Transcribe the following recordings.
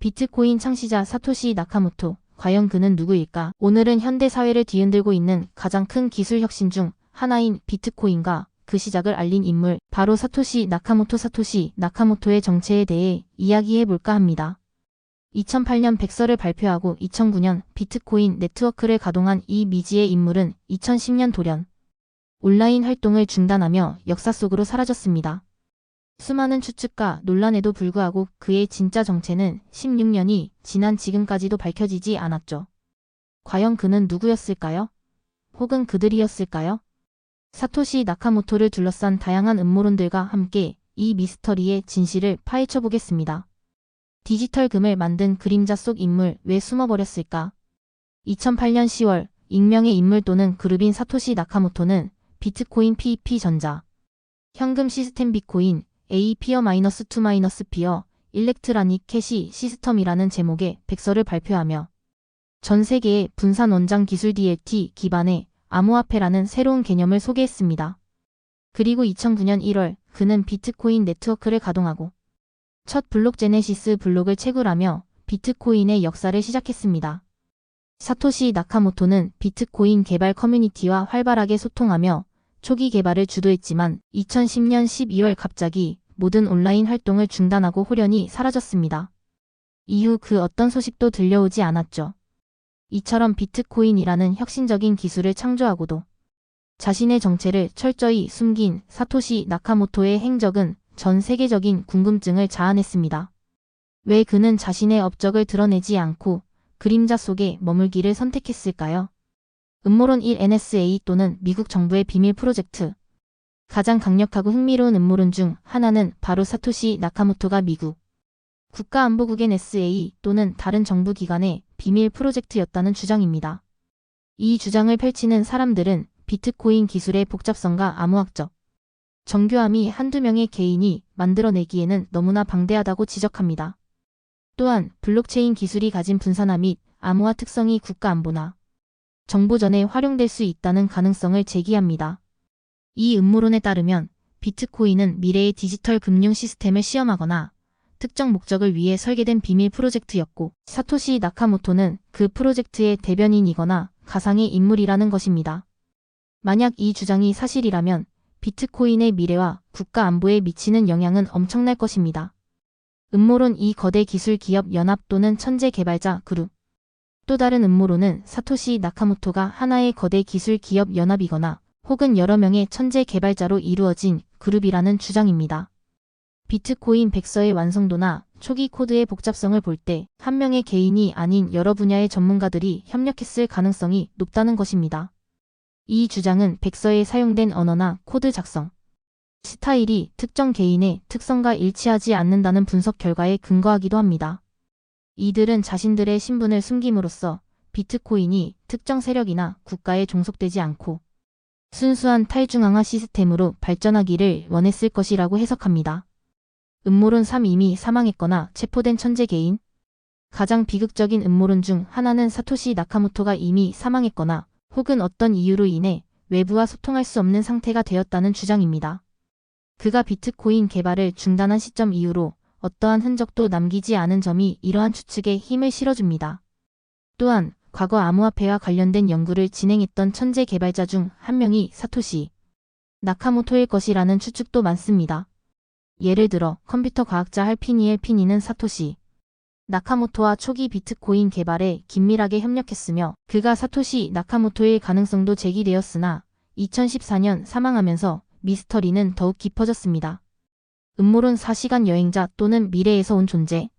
비트코인 창시자 사토시 나카모토, 과연 그는 누구일까? 오늘은 현대 사회를 뒤흔들고 있는 가장 큰 기술 혁신 중 하나인 비트코인과 그 시작을 알린 인물, 바로 사토시 나카모토의 정체에 대해 이야기해볼까 합니다. 2008년 백서를 발표하고 2009년 비트코인 네트워크를 가동한 이 미지의 인물은 2010년 돌연 온라인 활동을 중단하며 역사 속으로 사라졌습니다. 수많은 추측과 논란에도 불구하고 그의 진짜 정체는 16년이 지난 지금까지도 밝혀지지 않았죠. 과연 그는 누구였을까요? 혹은 그들이었을까요? 사토시 나카모토를 둘러싼 다양한 음모론들과 함께 이 미스터리의 진실을 파헤쳐 보겠습니다. 디지털 금을 만든 그림자 속 인물, 왜 숨어버렸을까? 2008년 10월 익명의 인물 또는 그룹인 사토시 나카모토는 비트코인 PEP-전자, 현금 시스템 비트코인 A 피어-2-피어 일렉트라닉 캐시 시스템이라는 제목의 백서를 발표하며 전 세계의 분산 원장 기술 DLT 기반의 암호화폐라는 새로운 개념을 소개했습니다. 그리고 2009년 1월 그는 비트코인 네트워크를 가동하고 첫 블록 제네시스 블록을 채굴하며 비트코인의 역사를 시작했습니다. 사토시 나카모토는 비트코인 개발 커뮤니티와 활발하게 소통하며 초기 개발을 주도했지만 2010년 12월 갑자기 모든 온라인 활동을 중단하고 홀연히 사라졌습니다. 이후 그 어떤 소식도 들려오지 않았죠. 이처럼 비트코인이라는 혁신적인 기술을 창조하고도 자신의 정체를 철저히 숨긴 사토시 나카모토의 행적은 전 세계적인 궁금증을 자아냈습니다. 왜 그는 자신의 업적을 드러내지 않고 그림자 속에 머물기를 선택했을까요? 음모론 1 NSA 또는 미국 정부의 비밀 프로젝트. 가장 강력하고 흥미로운 음모론 중 하나는 바로 사토시 나카모토가 미국 국가안보국의 NSA 또는 다른 정부 기관의 비밀 프로젝트였다는 주장입니다. 이 주장을 펼치는 사람들은 비트코인 기술의 복잡성과 암호학적 정교함이 한두 명의 개인이 만들어내기에는 너무나 방대하다고 지적합니다. 또한 블록체인 기술이 가진 분산화 및 암호화 특성이 국가안보나 정보전에 활용될 수 있다는 가능성을 제기합니다. 이 음모론에 따르면 비트코인은 미래의 디지털 금융 시스템을 시험하거나 특정 목적을 위해 설계된 비밀 프로젝트였고 사토시 나카모토는 그 프로젝트의 대변인이거나 가상의 인물이라는 것입니다. 만약 이 주장이 사실이라면 비트코인의 미래와 국가 안보에 미치는 영향은 엄청날 것입니다. 음모론 2 거대 기술 기업 연합 또는 천재 개발자 그룹. 또 다른 음모론은 사토시 나카모토가 하나의 거대 기술 기업 연합이거나 혹은 여러 명의 천재 개발자로 이루어진 그룹이라는 주장입니다. 비트코인 백서의 완성도나 초기 코드의 복잡성을 볼 때 한 명의 개인이 아닌 여러 분야의 전문가들이 협력했을 가능성이 높다는 것입니다. 이 주장은 백서에 사용된 언어나 코드 작성 스타일이 특정 개인의 특성과 일치하지 않는다는 분석 결과에 근거하기도 합니다. 이들은 자신들의 신분을 숨김으로써 비트코인이 특정 세력이나 국가에 종속되지 않고 순수한 탈중앙화 시스템으로 발전하기를 원했을 것이라고 해석합니다. 음모론 3 이미 사망했거나 체포된 천재 개인. 가장 비극적인 음모론 중 하나는 사토시 나카모토가 이미 사망했거나 혹은 어떤 이유로 인해 외부와 소통할 수 없는 상태가 되었다는 주장입니다. 그가 비트코인 개발을 중단한 시점 이후로 어떠한 흔적도 남기지 않은 점이 이러한 추측에 힘을 실어줍니다. 또한 과거 암호화폐와 관련된 연구를 진행했던 천재 개발자 중 한 명이 사토시 나카모토일 것이라는 추측도 많습니다. 예를 들어 컴퓨터 과학자 할피니엘 피니는 사토시 나카모토와 초기 비트코인 개발에 긴밀하게 협력했으며 그가 사토시 나카모토일 가능성도 제기되었으나 2014년 사망하면서 미스터리는 더욱 깊어졌습니다. 음모론 4시간 여행자 또는 미래에서 온 존재.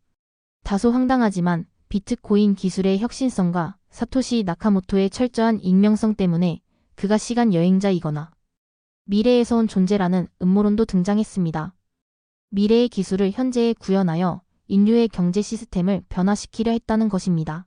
다소 황당하지만 비트코인 기술의 혁신성과 사토시 나카모토의 철저한 익명성 때문에 그가 시간 여행자이거나 미래에서 온 존재라는 음모론도 등장했습니다. 미래의 기술을 현재에 구현하여 인류의 경제 시스템을 변화시키려 했다는 것입니다.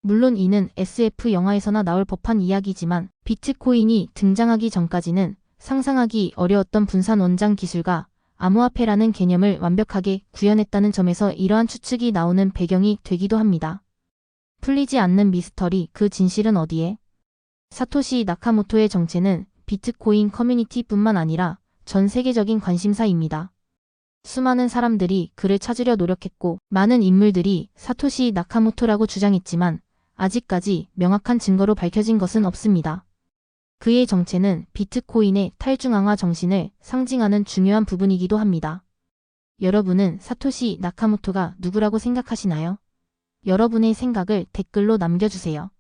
물론 이는 SF 영화에서나 나올 법한 이야기지만 비트코인이 등장하기 전까지는 상상하기 어려웠던 분산 원장 기술과 암호화폐라는 개념을 완벽하게 구현했다는 점에서 이러한 추측이 나오는 배경이 되기도 합니다. 풀리지 않는 미스터리, 그 진실은 어디에? 사토시 나카모토의 정체는 비트코인 커뮤니티뿐만 아니라 전 세계적인 관심사입니다. 수많은 사람들이 그를 찾으려 노력했고 많은 인물들이 사토시 나카모토라고 주장했지만 아직까지 명확한 증거로 밝혀진 것은 없습니다. 그의 정체는 비트코인의 탈중앙화 정신을 상징하는 중요한 부분이기도 합니다. 여러분은 사토시 나카모토가 누구라고 생각하시나요? 여러분의 생각을 댓글로 남겨주세요.